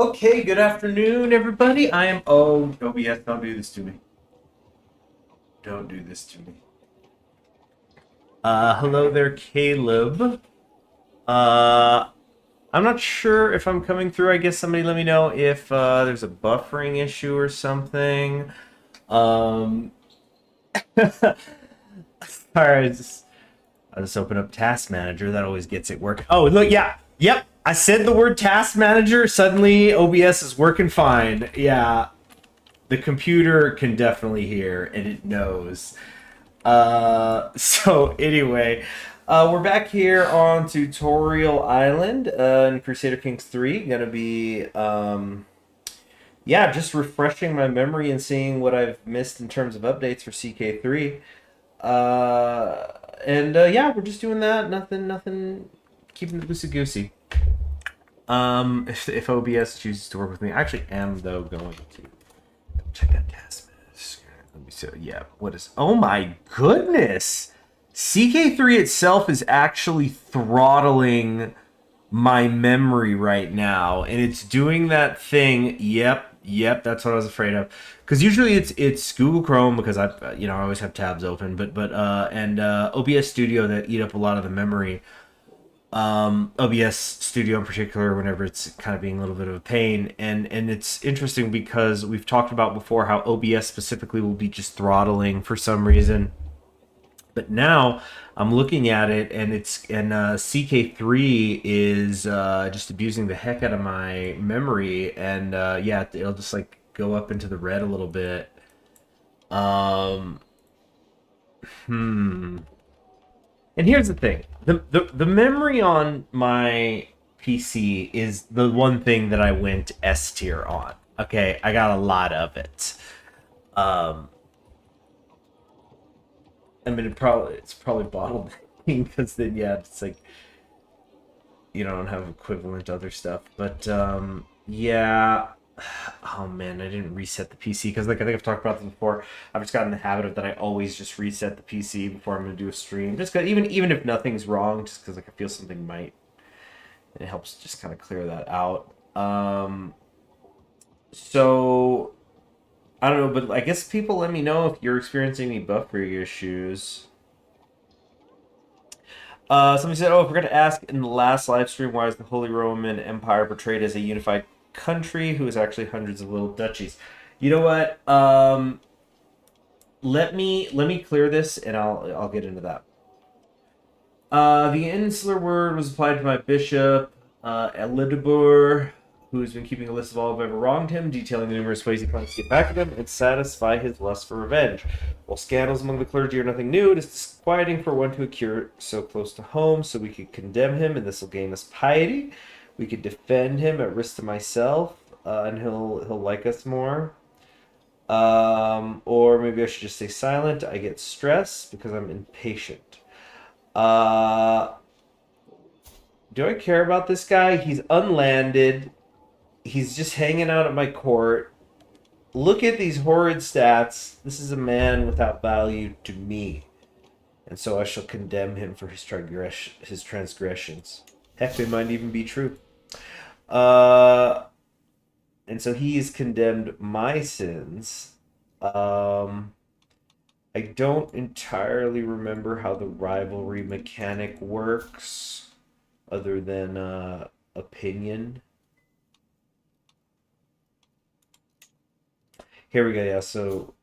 Okay, good afternoon, everybody. I am. Oh, OBS, don't do this to me. Don't do this to me. Hello there, Caleb. Uh, I'm not sure if I'm coming through. I guess somebody let me know if there's a buffering issue or something. Um, all right, I'll just open up Task Manager. That always gets it working. Oh, look, yeah, yep. I said the word Task Manager. Suddenly, OBS is working fine. Yeah, the computer can definitely hear and it knows. So anyway, we're back here on Tutorial Island in Crusader Kings 3. Gonna be, yeah, just refreshing my memory and seeing what I've missed in terms of updates for CK3. Yeah, we're just doing that. Nothing, keeping the loosey goosey. If OBS chooses to work with me, I actually am though going to check that task. Let me see. Yeah, what is? Oh my goodness! CK3 itself is actually throttling my memory right now, and it's doing that thing. Yep, that's what I was afraid of. Because usually it's Google Chrome because I always have tabs open, but OBS Studio that eat up a lot of the memory. OBS Studio in particular, whenever it's kind of being a little bit of a pain, and it's interesting because we've talked about before how OBS specifically will be just throttling for some reason, but now I'm looking at it and CK3 is just abusing the heck out of my memory, and yeah, it'll just like go up into the red a little bit. Um, hmm. And here's the thing. The memory on my PC is the one thing that I went S tier on. Okay, I got a lot of it. Um I mean it's probably bottlenecking because then yeah, it's like you don't have equivalent other stuff. But yeah. Oh man, I didn't reset the PC because like I think I've talked about this before. I've just gotten in the habit of that I always just reset the PC before I'm gonna do a stream. Just cause, even if nothing's wrong, just because like I feel something might, it helps just kind of clear that out. So I don't know, but I guess people let me know if you're experiencing any buffering issues. Somebody said, "Oh, if we're gonna ask in the last live stream, why is the Holy Roman Empire portrayed as a unified country who is actually hundreds of little duchies?" You know what? Let me clear this, and I'll get into that. The insular word was applied to my bishop, Elidibur, who has been keeping a list of all who have ever wronged him, detailing the numerous ways he plans to get back at him and satisfy his lust for revenge. While scandals among the clergy are nothing new, it is disquieting for one to occur so close to home, so we could condemn him, and this will gain us piety. We could defend him at risk to myself, and he'll like us more. Or maybe I should just stay silent. I get stressed because I'm impatient. Uh, do I care about this guy? He's unlanded. He's just hanging out at my court. Look at these horrid stats. This is a man without value to me. And so I shall condemn him for his transgressions. Heck, they might even be true. And so he has condemned my sins. I don't entirely remember how the rivalry mechanic works, other than opinion. Here we go. Yeah, so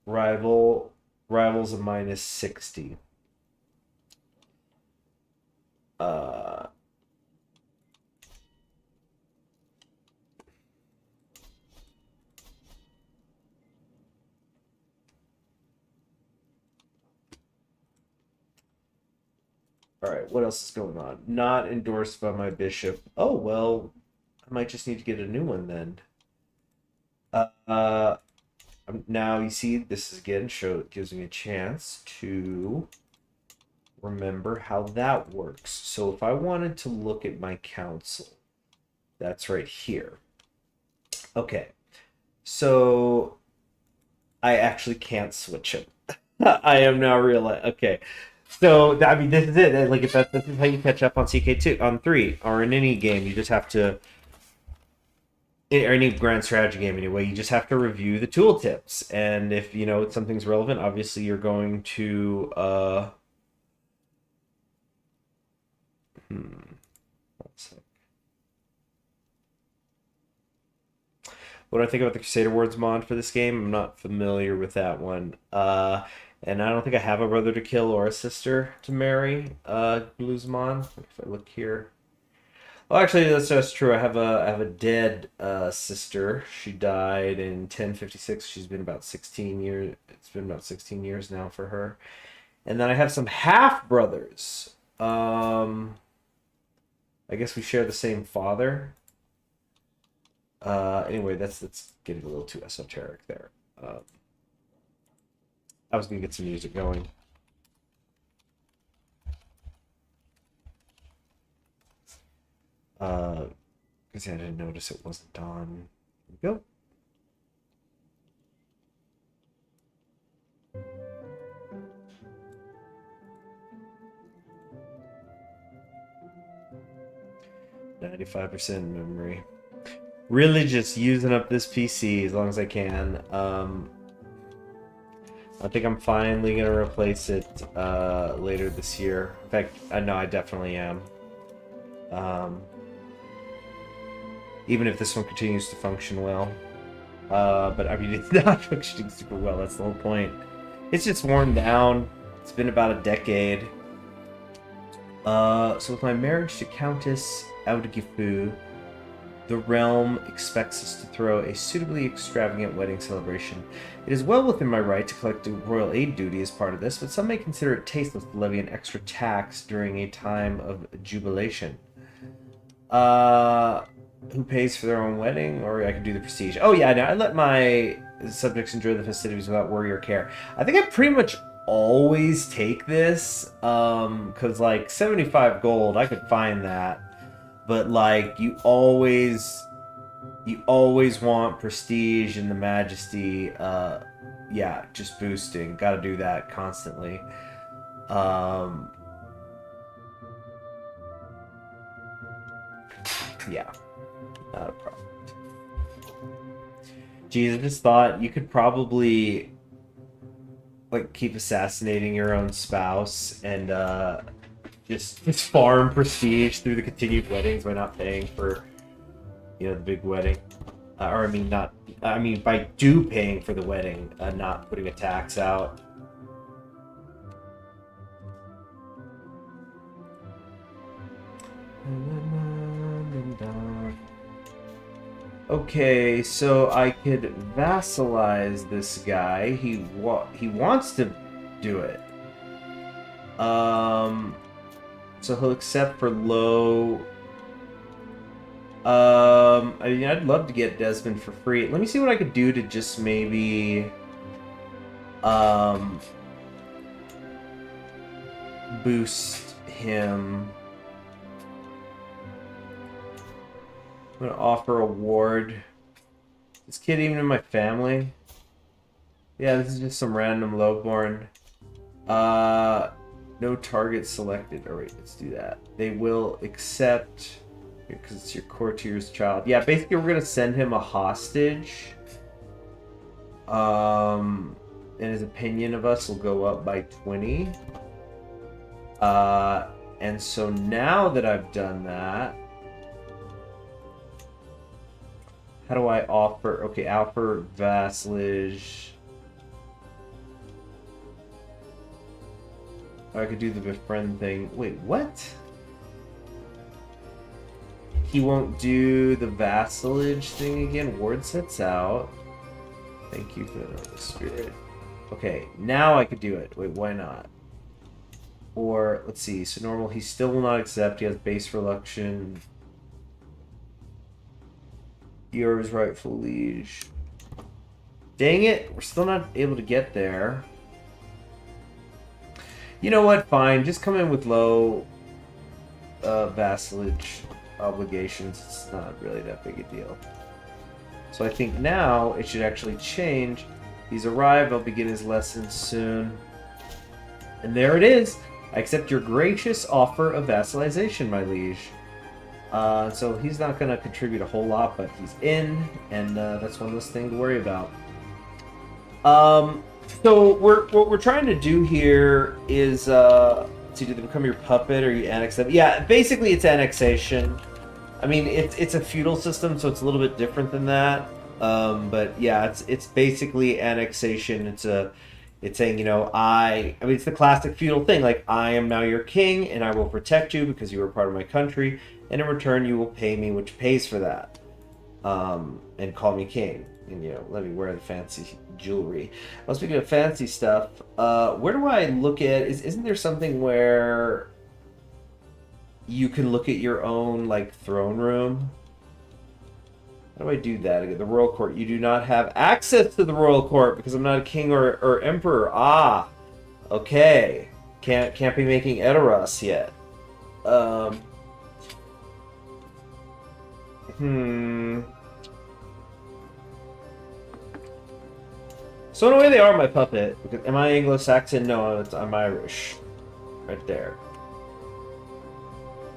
rivals a minus 60. All right, what else is going on? Not endorsed by my bishop. Oh, well, I might just need to get a new one then. Now you see, this is again gives me a chance to remember how that works. So if I wanted to look at my council, that's right here. Okay, so I actually can't switch them. I am now realizing. Okay, so I mean, this is it. Like, if this is how you catch up on CK2 on 3 or in any game, you just have to or any grand strategy game anyway, you just have to review the tooltips, and if you know something's relevant, obviously you're going to one sec. What do I think about the Crusader Wars mod for this game? I'm not familiar with that one. And I don't think I have a brother to kill or a sister to marry. Bluesmon. If I look here. Oh, actually, that's just true. I have a dead sister. She died in 1056. She's been about 16 years. It's been about 16 years now for her. And then I have some half brothers. I guess we share the same father. Anyway, that's getting a little too esoteric there. I was gonna get some music going. Because I didn't notice it wasn't on. Here we go. %95 memory. Really just using up this PC as long as I can. I think I'm finally going to replace it later this year. In fact, I know I definitely am. Even if this one continues to function well. But I mean, it's not functioning super well, that's the whole point. It's just worn down. It's been about a decade. So with my marriage to Countess Audigifu, the realm expects us to throw a suitably extravagant wedding celebration. It is well within my right to collect a royal aid duty as part of this, but some may consider it tasteless to levy an extra tax during a time of jubilation. Who pays for their own wedding? Or I could do the prestige. Oh yeah, no, I let my subjects enjoy the festivities without worry or care. I think I pretty much always take this, because like 75 gold, I could find that. But like you always want prestige and the majesty, yeah, just boosting. Got to do that constantly. Yeah, not a problem. Geez, I just thought you could probably like keep assassinating your own spouse and just farm prestige through the continued weddings by not paying for, you know, the big wedding. Or I mean, not. I mean, by paying for the wedding, not putting a tax out. Okay, so I could vassalize this guy. He wants to do it. So he'll accept for low. I mean, I'd love to get Desmond for free. Let me see what I could do to just maybe boost him. I'm gonna offer a ward. Is this kid even in my family? Yeah, this is just some random lowborn. No target selected. Alright, let's do that. They will accept, because it's your courtier's child. Yeah, basically we're gonna send him a hostage. And his opinion of us will go up by 20. And so now that I've done that, how do I offer? Okay, offer vassalage. Oh, I could do the befriend thing. Wait, what? He won't do the vassalage thing again. Ward sets out. Thank you for the spirit. Okay, now I could do it. Wait, why not? Or, let's see. So normal, he still will not accept. He has base reluction. You're his rightful liege. Dang it, we're still not able to get there. You know what, fine. Just come in with low vassalage obligations. It's not really that big a deal. So I think now it should actually change. He's arrived. I'll begin his lesson soon. And there it is. I accept your gracious offer of vassalization, my liege. So he's not going to contribute a whole lot, but he's in, and that's one less thing to worry about. So what we're trying to do here is to do they become your puppet or you annex them? Yeah, basically it's annexation. I mean, it's a feudal system, so it's a little bit different than that. But yeah, it's basically annexation. It's saying, you know, I mean, it's the classic feudal thing. Like, I am now your king, and I will protect you because you are part of my country, and in return, you will pay me, which pays for that, and call me king, and you know, let me wear the fancy jewelry. Well, speaking of fancy stuff, where do I look at? Isn't there something where you can look at your own like throne room? How do I do that? The royal court. You do not have access to the royal court because I'm not a king or emperor. Ah, okay. Can't be making Edoras yet. So in a way, they are my puppet. Am I Anglo-Saxon? No, I'm Irish. Right there.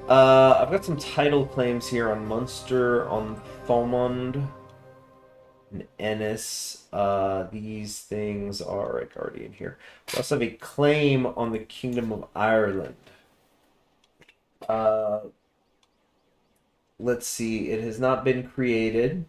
I've got some title claims here on Munster, on Thomond, and Ennis. These things are like already in here. We also have a claim on the Kingdom of Ireland. Let's see. It has not been created.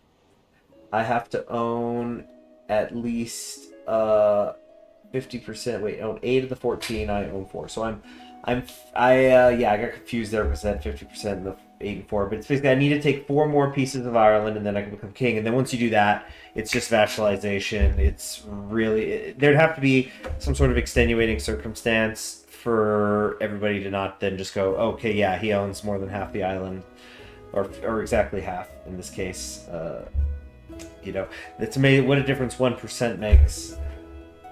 I have to own at least 50%. Wait, own 8 of the 14. I own 4. So yeah, I got confused there because I had 50% and the 8 and 4. But it's basically I need to take 4 more pieces of Ireland and then I can become king. And then once you do that, it's just vassalization. It's really there'd have to be some sort of extenuating circumstance for everybody to not then just go, okay, yeah, he owns more than half the island, or exactly half in this case. You know, it's amazing what a difference 1% makes.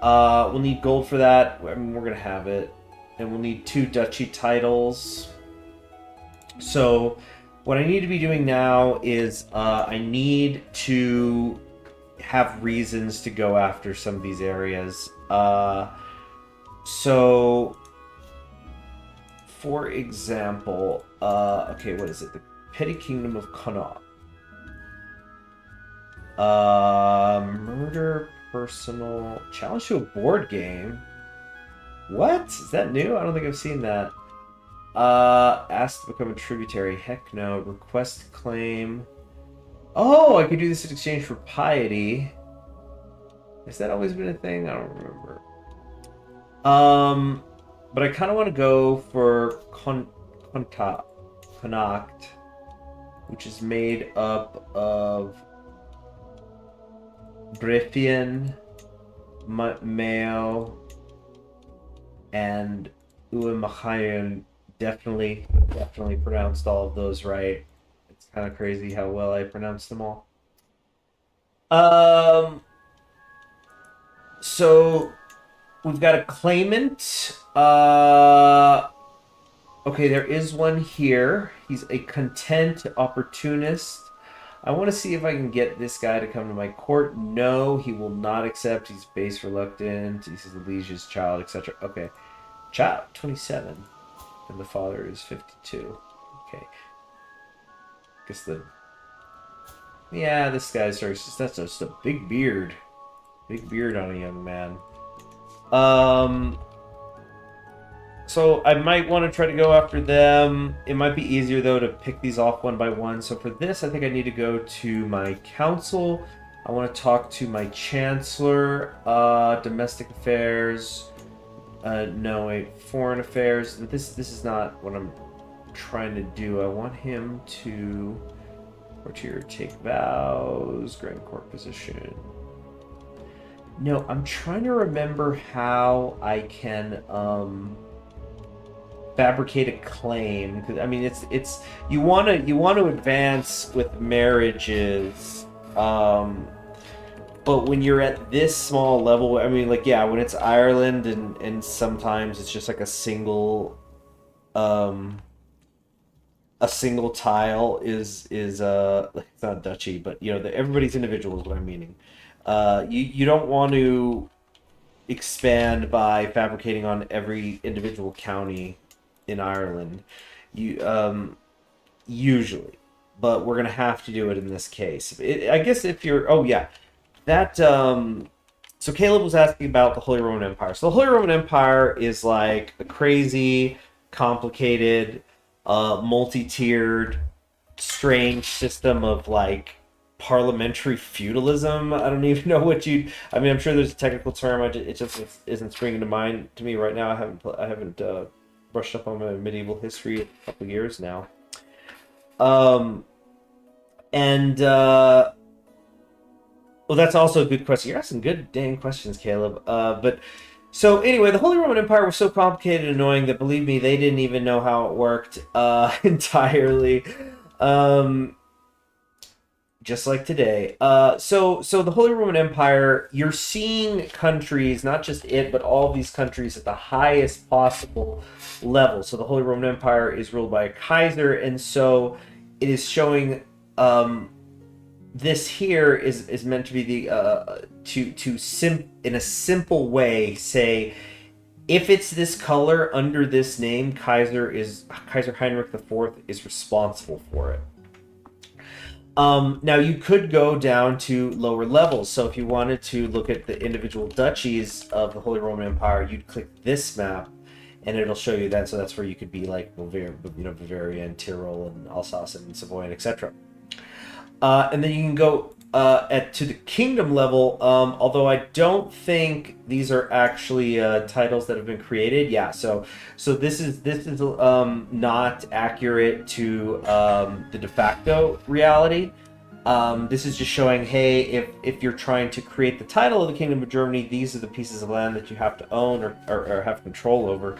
We'll need gold for that. I mean, we're gonna have it. And we'll need 2 duchy titles. So what I need to be doing now is I need to have reasons to go after some of these areas. So for example, okay, what is it? The Petty Kingdom of Connaught. Murder, personal, challenge to a board game. What? Is that new? I don't think I've seen that. Asked to become a tributary. Heck no. Request claim. Oh, I could do this in exchange for piety. Has that always been a thing? I don't remember. But I kind of want to go for Connacht, which is made up of Briffian, Mayo, and Uemachayan. Definitely pronounced all of those right. It's kind of crazy how well I pronounced them all. So we've got a claimant. Okay, there is one here. He's a content opportunist. I want to see if I can get this guy to come to my court. No, he will not accept. He's base reluctant. He says the liege's child, etc. Okay. Child, 27. And the father is 52. Okay. Guess the... Yeah, this guy's that's just a big beard. Big beard on a young man. So I might want to try to go after them. It might be easier, though, to pick these off one by one. So for this, I think I need to go to my council. I want to talk to my chancellor, domestic affairs. No, wait, foreign affairs. This is not what I'm trying to do. I want him to courtier take vows, grand court position. No, I'm trying to remember how I can fabricate a claim, because I mean it's you want to advance with marriages, but when you're at this small level, I mean, like, yeah, when it's Ireland and sometimes it's just like a single tile is it's not duchy, but you know, everybody's individual is what I'm meaning. You don't want to expand by fabricating on every individual county in Ireland. usually, but we're gonna have to do it in this case. I guess if you're, oh yeah, that. So Caleb was asking about the Holy Roman Empire. So the Holy Roman Empire is like a crazy, complicated, multi-tiered, strange system of like parliamentary feudalism. I don't even know what you. I mean, I'm sure there's a technical term. It just isn't springing to mind to me right now. I haven't brushed up on my medieval history a couple years now. And well, that's also a good question. You're asking good dang questions, Caleb. But so anyway, the Holy Roman Empire was so complicated and annoying that, believe me, they didn't even know how it worked entirely. Just like today. So the Holy Roman Empire, you're seeing countries, not just it, but all these countries at the highest possible level. So the Holy Roman Empire is ruled by a Kaiser, and so it is showing this here is meant to be the in a simple way say, if it's this color under this name, Kaiser Heinrich IV is responsible for it. Now you could go down to lower levels. So if you wanted to look at the individual duchies of the Holy Roman Empire, you'd click this map, and it'll show you that. So that's where you could be like Bavaria and Tyrol and Alsace and Savoy and etc. And then you can go to the kingdom level, although I don't think these are actually titles that have been created. Yeah, so this is not accurate to the de facto reality. This is just showing, hey, if you're trying to create the title of the Kingdom of Germany, these are the pieces of land that you have to own or have control over.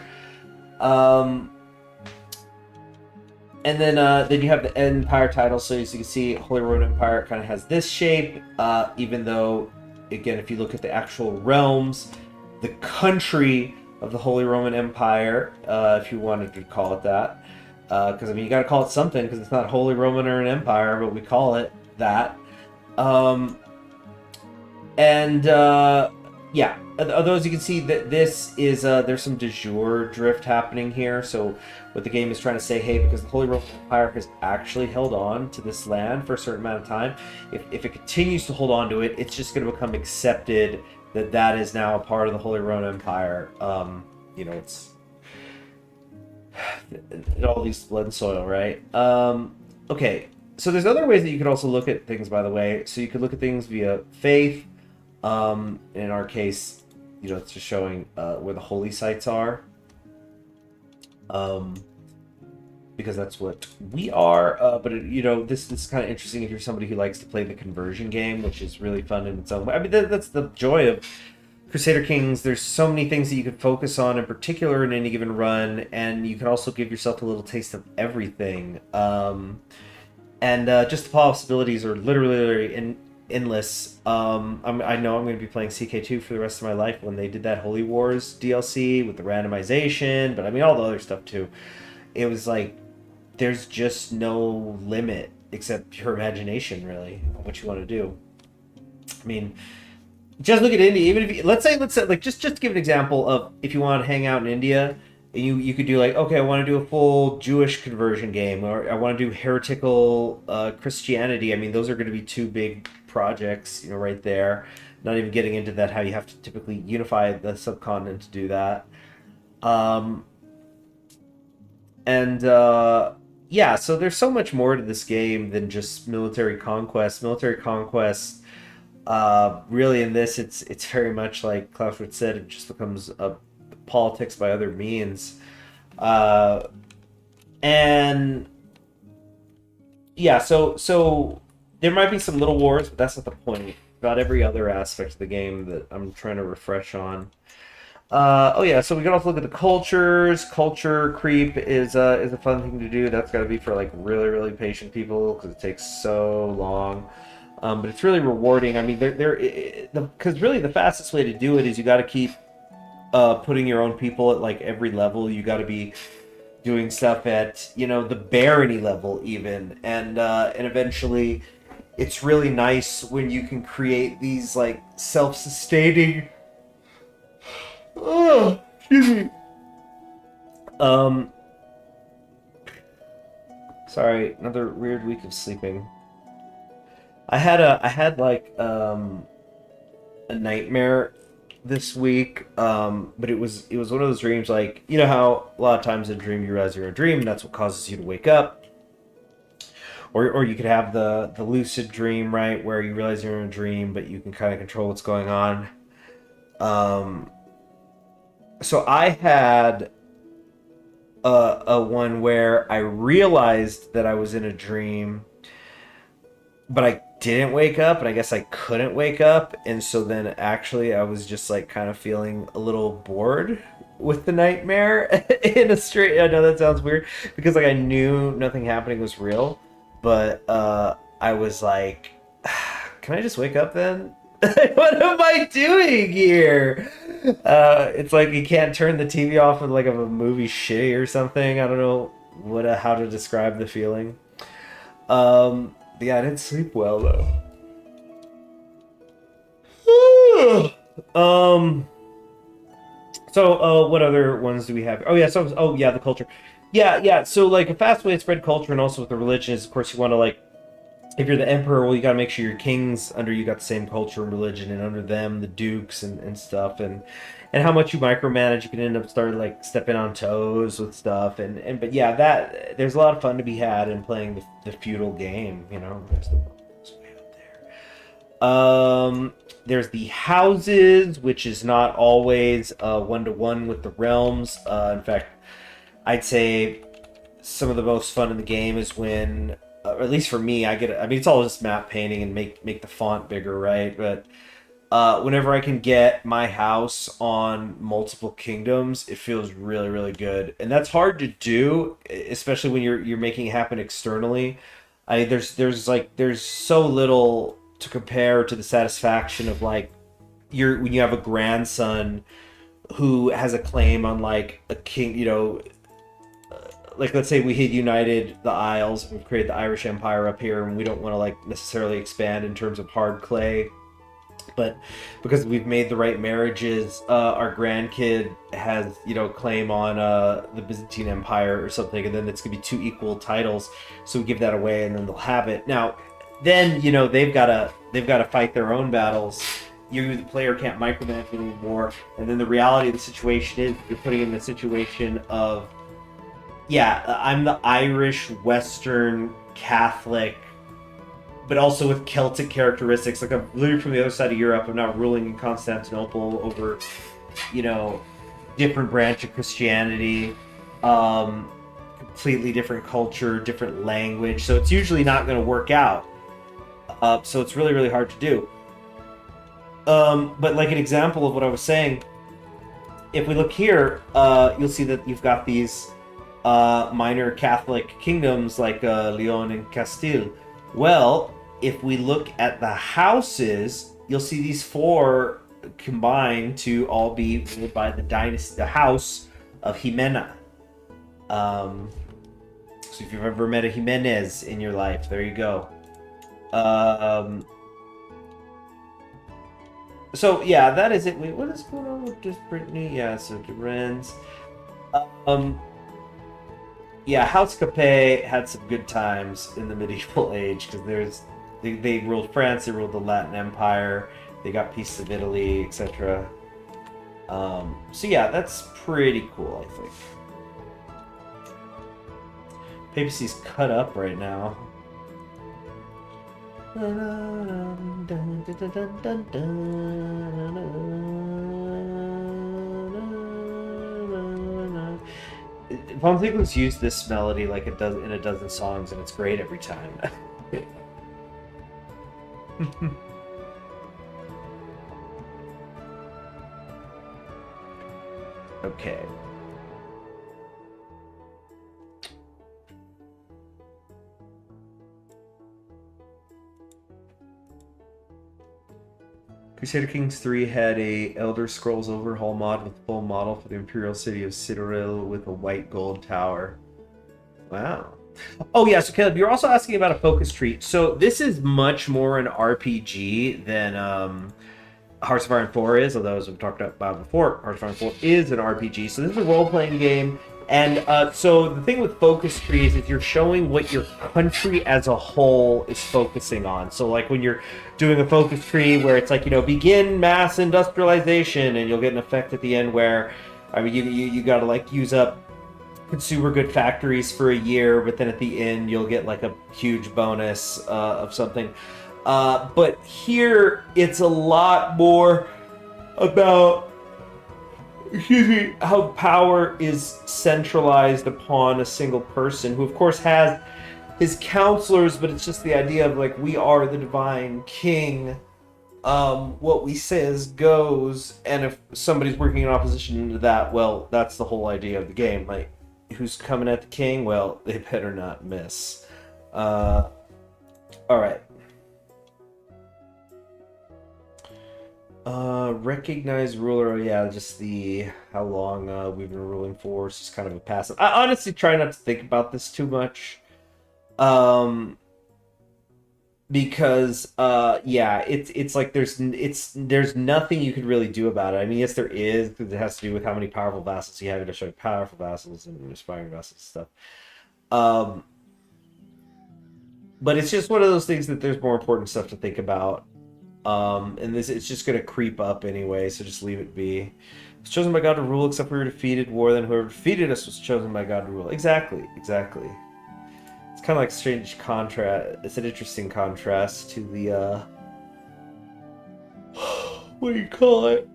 And then you have the empire title. So as you can see, Holy Roman Empire kind of has this shape, even though, again, if you look at the actual realms, the country of the Holy Roman Empire, if you wanted to call it that, because I mean, you got to call it something, because it's not Holy Roman or an empire, but we call it that. Yeah, although as you can see, that this is there's some de jure drift happening here. So what the game is trying to say, hey, because the Holy Roman Empire has actually held on to this land for a certain amount of time, if it continues to hold on to it, it's just going to become accepted that is now a part of the Holy Roman Empire. It's all these blood and soil, right? Okay, so there's other ways that you could also look at things, by the way. So you could look at things via faith. In our case, it's just showing where the holy sites are, because that's what we are. But this is kind of interesting if you're somebody who likes to play the conversion game, which is really fun in its own way. I mean, that's the joy of Crusader Kings. There's so many things that you could focus on in particular in any given run, and you can also give yourself a little taste of everything. And just the possibilities are literally endless. I know I'm going to be playing CK2 for the rest of my life when they did that Holy Wars DLC with the randomization, but I mean all the other stuff too. It was like there's just no limit except your imagination, really, of what you want to do. I mean, just look at India. Even if let's say like just to give an example of if you want to hang out in India, you could do like, okay, I want to do a full Jewish conversion game, or I want to do heretical Christianity. I mean, those are going to be two big projects, right there. Not even getting into that, how you have to typically unify the subcontinent to do that. Yeah, so there's so much more to this game than just military conquest. Military conquest, really in this, it's very much like Clausewitz said, it just becomes a politics by other means. And yeah, so there might be some little wars, but that's not the point. About every other aspect of the game that I'm trying to refresh on. Oh yeah, so we can also look at the cultures. Culture creep is a fun thing to do. That's got to be for like really, really patient people, because it takes so long. But it's really rewarding. I mean, because really the fastest way to do it is you got to keep putting your own people at like every level. You got to be doing stuff at the barony level even, and eventually it's really nice when you can create these like self-sustaining excuse me Sorry, another weird week of sleeping. I had like a nightmare this week, but it was one of those dreams, like, you know how a lot of times in a dream you realize you're in a dream and that's what causes you to wake up, or you could have the lucid dream, right, where you realize you're in a dream but you can kind of control what's going on. um so I had a one where I realized that I was in a dream, but I didn't wake up, and I guess I couldn't wake up, and so then actually I was just like kind of feeling a little bored with the nightmare in a straight. I know that sounds weird because like I knew nothing happening was real, but I was like, can I just wake up then? What am I doing here? It's like you can't turn the TV off with like if a movie shitty or something. I don't know how to describe the feeling. Yeah, I didn't sleep well though. What other ones do we have? Oh yeah, the culture. Yeah. So like a fast way to spread culture, and also with the religion is, of course, you want to, like, if you're the emperor, well, you got to make sure your kings under you got the same culture and religion, and under them the dukes and stuff, and how much you micromanage, you can end up starting like stepping on toes with stuff, and but yeah, that there's a lot of fun to be had in playing the feudal game. There's the way up there. There's the houses, which is not always one-to-one with the realms. In fact, I'd say some of the most fun in the game is when, or at least for me, I mean, it's all just map painting and make the font bigger, right? But whenever I can get my house on multiple kingdoms, it feels really, really good, and that's hard to do, especially when you're making it happen externally. There's so little to compare to the satisfaction of like when you have a grandson who has a claim on like a king, like let's say we had united the Isles, we've created the Irish Empire up here, and we don't want to like necessarily expand in terms of hard clay, but because we've made the right marriages, our grandkid has claim on the Byzantine Empire or something, and then it's gonna be two equal titles, so we give that away and then they'll have it. Now then they've got to fight their own battles. You, the player, can't micromanage anymore, and then the reality of the situation is you're putting in the situation of, I'm the Irish Western Catholic, but also with Celtic characteristics. Like, I'm literally from the other side of Europe. I'm not ruling in Constantinople over, different branch of Christianity, completely different culture, different language. So it's usually not going to work out. So it's really, really hard to do. But like an example of what I was saying, if we look here, you'll see that you've got these minor Catholic kingdoms like Leon and Castile. Well, if we look at the houses, you'll see these four combine to all be ruled by the house of Jimena. So if you've ever met a Jimenez in your life, there you go. So yeah, that is it. Wait, what is going on with this Brittany? Yeah, so Duren's. Yeah, House Capet had some good times in the medieval age, because they ruled France, they ruled the Latin Empire, they got pieces of Italy, etc. So yeah, that's pretty cool, I think. Papacy's cut up right now. Von Ziegler's used this melody like it does in a dozen songs, and it's great every time. Okay. Crusader Kings 3 had a Elder Scrolls overhaul mod with full model for the Imperial City of Citadel with a white gold tower. Wow. Oh yeah, so Caleb, you're also asking about a focus tree. So this is much more an RPG than Hearts of Iron 4 is, although as we've talked about before, Hearts of Iron 4 is an RPG. So this is a role-playing game. And so the thing with focus trees is you're showing what your country as a whole is focusing on. So like when you're doing a focus tree where it's like, you know, begin mass industrialization, and you'll get an effect at the end where, I mean, you got to like use up consumer good factories for a year, but then at the end you'll get like a huge bonus of something. But here it's a lot more about, how power is centralized upon a single person who of course has his counselors, but it's just the idea of like, we are the divine king. What we says goes, and if somebody's working in opposition to that, well, that's the whole idea of the game. Like, who's coming at the king? Well, they better not miss. All right. Recognize ruler. Yeah, just the how long we've been ruling for. It's just kind of a passive. I honestly try not to think about this too much. Because yeah, it's like there's nothing you could really do about it. I mean, yes, there is, because it has to do with how many powerful vassals you have. To show powerful vassals and aspiring vassals and stuff. But it's just one of those things that there's more important stuff to think about. And it's just gonna creep up anyway, so just leave it be. It's chosen by God to rule, except we were defeated war. Then whoever defeated us was chosen by God to rule. Exactly. It's kind of like a strange contrast. It's an interesting contrast to the what do you call it?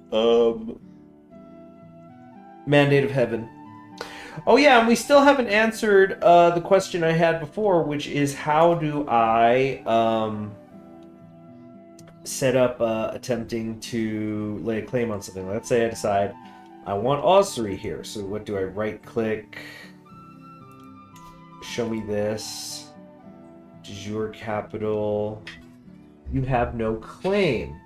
Mandate of Heaven. Oh yeah, and we still haven't answered the question I had before, which is how do I set up attempting to lay a claim on something. Let's say I decide I want ossuary here. So what do I right click? Show me this. De jure capital. You have no claim.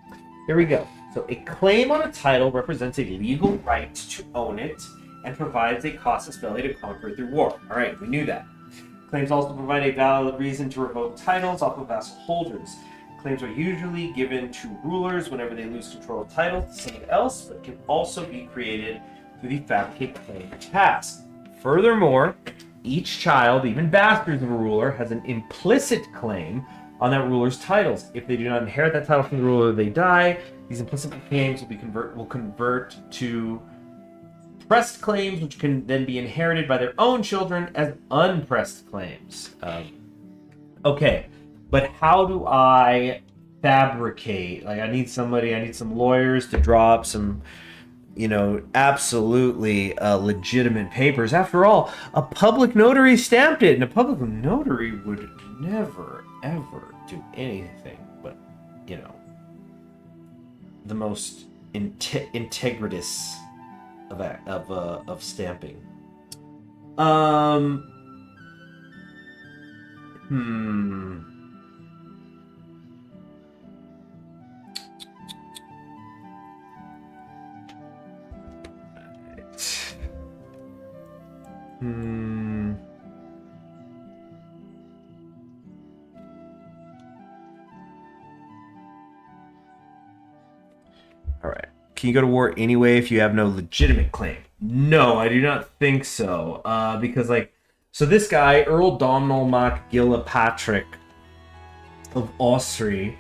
Here we go. So a claim on a title represents a legal right to own it and provides a costless ability to conquer it through war. All right, we knew that. Claims also provide a valid reason to revoke titles off of vassal holders. Claims are usually given to rulers whenever they lose control of titles to someone else, but can also be created through the fabricate claim task. Furthermore, each child, even bastards of a ruler, has an implicit claim on that ruler's titles. If they do not inherit that title from the ruler, they die. These implicit claims will convert to pressed claims, which can then be inherited by their own children as unpressed claims. Okay, but how do I fabricate? Like, I need some lawyers to draw up some, absolutely legitimate papers. After all, a public notary stamped it, and a public notary would never, ever do anything but, the most integritous of stamping. All right. Can you go to war anyway if you have no legitimate claim? No, I do not think so. Because, so this guy, Earl Domhnall Mac Gilpatrick of Ossory,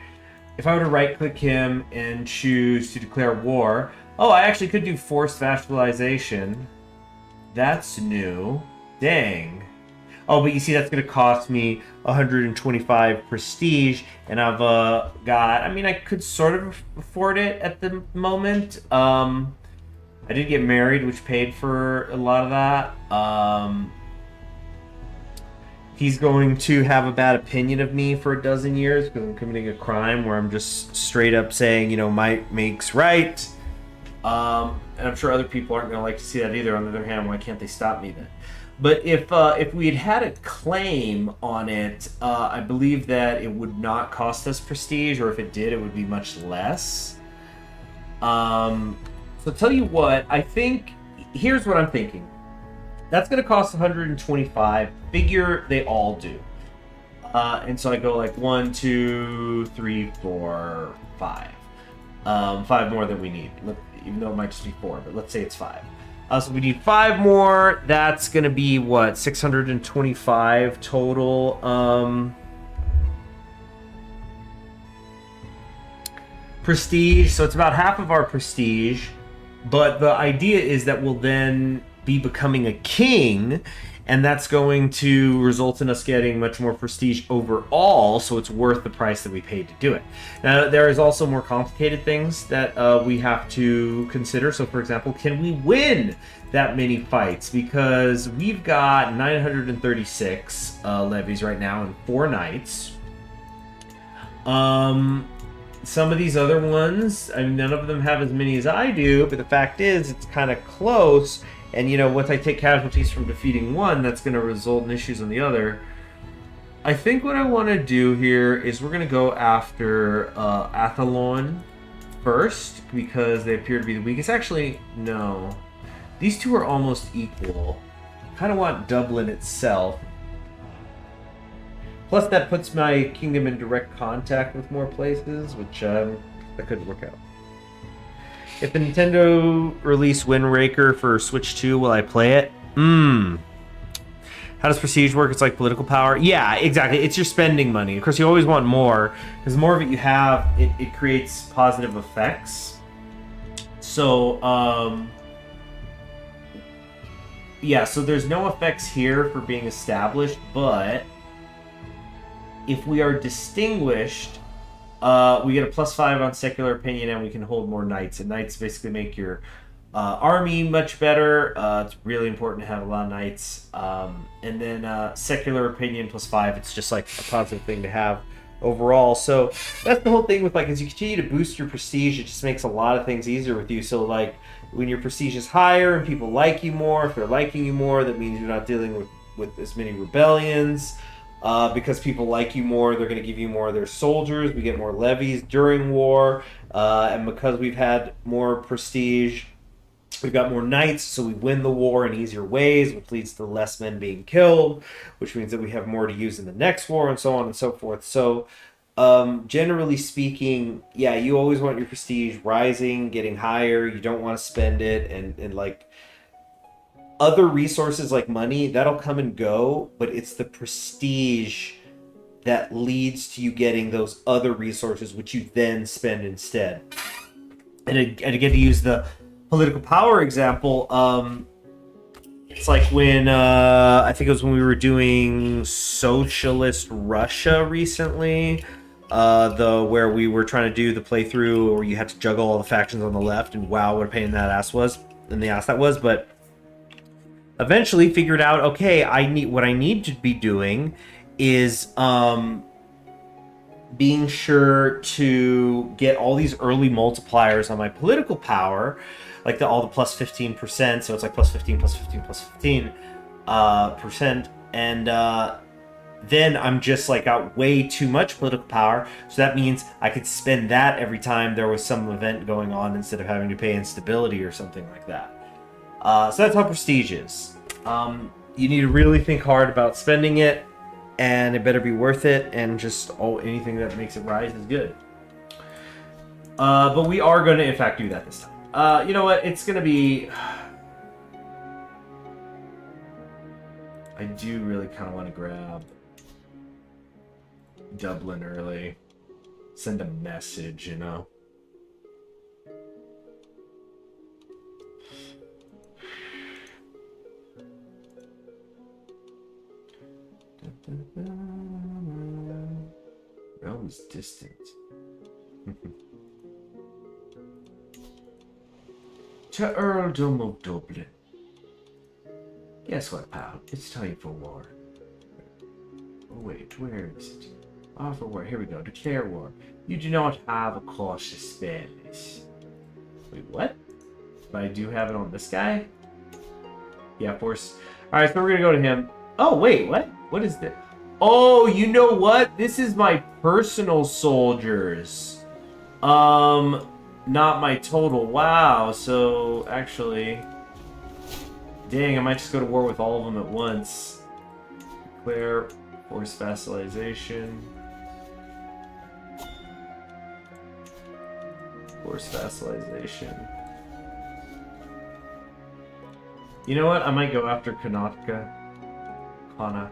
if I were to right-click him and choose to declare war, I actually could do forced vassalization. That's new. Dang. Oh, but you see, that's going to cost me 125 prestige, and I've got... I mean, I could sort of afford it at the moment. I did get married, which paid for a lot of that. He's going to have a bad opinion of me for a dozen years because I'm committing a crime where I'm just straight up saying, might makes right. And I'm sure other people aren't going to like to see that either. On the other hand, why can't they stop me then? But if we had a claim on it, I believe that it would not cost us prestige, or if it did, it would be much less. So tell you what, I think, here's what I'm thinking. That's going to cost 125. Figure they all do. And so I go like 1, 2, 3, 4, 5. 5 more than we need, even though it might just be 4, but let's say it's 5. So we need 5 more. That's going to be, what, 625 total. Prestige, so it's about half of our prestige. But the idea is that we'll then be becoming a king, and that's going to result in us getting much more prestige overall, so it's worth the price that we paid to do it. Now, there is also more complicated things that we have to consider. So, for example, can we win that many fights? Because we've got 936 levies right now and 4 knights. Some of these other ones, I mean, none of them have as many as I do, but the fact is, it's kind of close. And, you know, once I take casualties from defeating one, that's going to result in issues on the other. I think what I want to do here is we're going to go after Athlon first, because they appear to be the weakest. Actually, no. These two are almost equal. I kind of want Dublin itself. Plus, that puts my kingdom in direct contact with more places, which that couldn't work out. If the Nintendo release Windbreaker for Switch 2, will I play it? How does prestige work? It's like political power. Yeah, exactly. It's your spending money. Of course, you always want more, because the more of it you have, it creates positive effects. So, yeah, so there's no effects here for being established, but if we are distinguished, we get a +5 on secular opinion, and we can hold more knights. And knights basically make your army much better. It's really important to have a lot of knights. And then secular opinion +5. It's just like a positive thing to have overall. So that's the whole thing with, like, as you continue to boost your prestige, it just makes a lot of things easier with you. So, like, when your prestige is higher and people like you more, if they're liking you more, that means you're not dealing with as many rebellions. Because people like you more, they're going to give you more of their soldiers. We get more levies during war. And because we've had more prestige, we've got more knights, so we win the war in easier ways, which leads to less men being killed, which means that we have more to use in the next war, and so on and so forth. So, generally speaking, yeah, you always want your prestige rising, getting higher. You don't want to spend it, and like, other resources like money, that'll come and go, but it's the prestige that leads to you getting those other resources, which you then spend instead. And again, to use the political power example, it's like when, I think it was when we were doing Socialist Russia recently, where we were trying to do the playthrough where you had to juggle all the factions on the left, and wow, what a pain in the ass that was, but eventually figured out, okay, what I need to be doing is being sure to get all these early multipliers on my political power, like all the +15%, so it's like +15, +15, +15 percent, and then I'm just like got way too much political power, so that means I could spend that every time there was some event going on instead of having to pay instability or something like that. So that's how prestige is. You need to really think hard about spending it, and it better be worth it, and just anything that makes it rise is good. But we are going to, in fact, do that this time. You know what? It's going to be... I do really kind of want to grab Dublin early. Send a message, you know? Realm is distant. To Earldom of Dublin. Guess what, pal? It's time for war. Oh wait, where is it? Offer war. Here we go. Declare war. You do not have a cause to spare this. Wait, what? But I do have it on this guy? Yeah, of course. Alright, so we're gonna go to him. Oh, wait, what? What is this? Oh, you know what? This is my personal soldiers. Not my total. Wow, so actually... Dang, I might just go to war with all of them at once. Declare force vassalization. Forced vassalization. You know what? I might go after Konatka. Konak.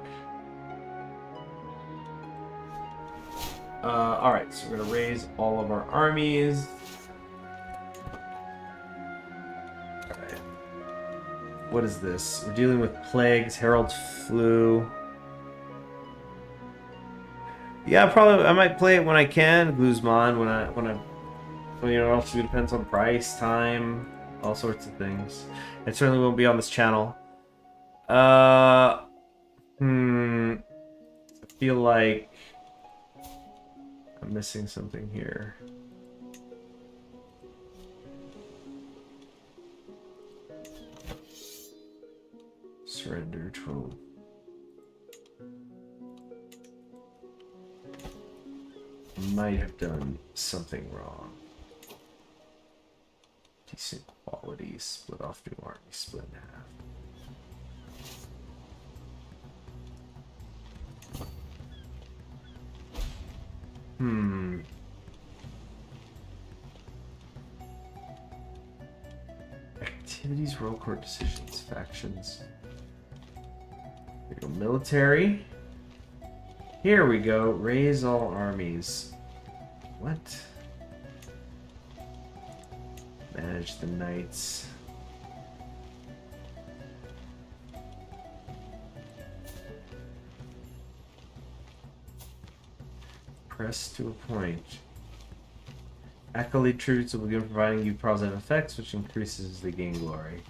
Alright, so we're gonna raise all of our armies. Alright. What is this? We're dealing with plagues, Herald's flu. Yeah, probably I might play it when I can, Guzman, when you know, it also depends on price, time, all sorts of things. It certainly won't be on this channel. I feel like I'm missing something here. Surrender 12. Might have done something wrong. Decent quality, split off new army, split in half. Activities, roll court decisions, factions. Here we go, military. Here we go, raise all armies. What? Manage the knights. Press to appoint. Accolade tributes will begin providing you positive effects, which increases as they gain glory.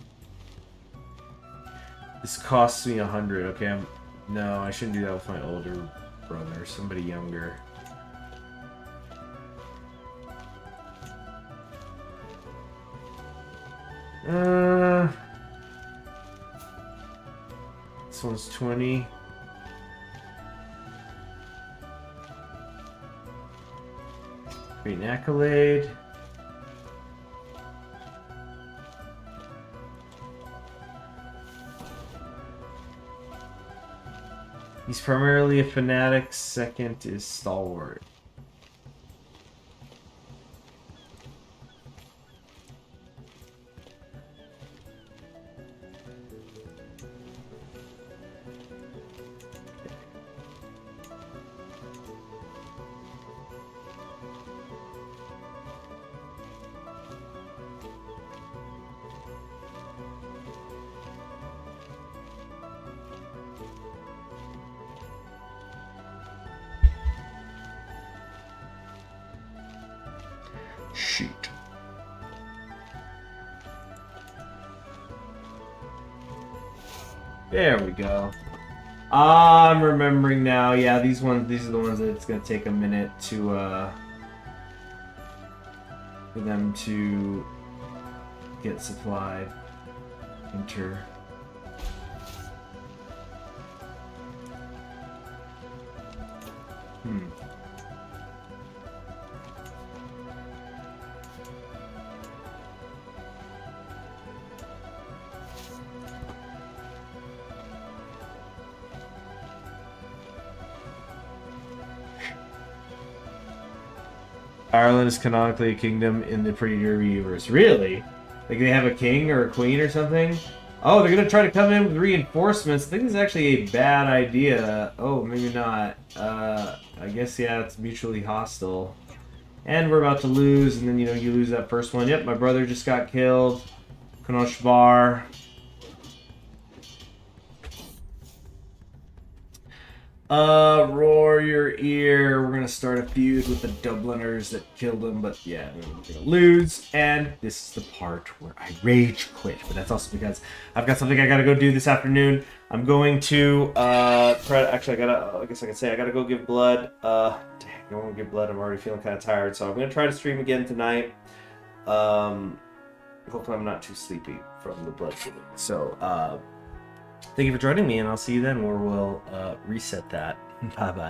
This costs me 100. Okay, no, I shouldn't do that with my older brother. Somebody younger. This one's 20. Create an accolade. He's primarily a fanatic. Second is stalwart. Shoot. There we go. I'm remembering now. Yeah, these are the ones that it's gonna take a minute to for them to get supplied. Enter. Ireland is canonically a kingdom in the Pretty Derby universe. Really? Like they have a king or a queen or something? Oh, they're gonna try to come in with reinforcements. I think this is actually a bad idea. Oh, maybe not. I guess, yeah, it's mutually hostile. And we're about to lose, and then, you know, you lose that first one. Yep, my brother just got killed. Konosh Bar. Roar your ear. We're gonna start a feud with the Dubliners that killed him, but yeah, we're gonna lose. And this is the part where I rage quit, but that's also because I've got something I gotta go do this afternoon. I'm going to actually I guess I can say I gotta go give blood. Dang, I won't give blood. I'm already feeling kind of tired, so I'm gonna try to stream again tonight. Hopefully I'm not too sleepy from the blood giving. So thank you for joining me, and I'll see you then where we'll reset that. Bye-bye.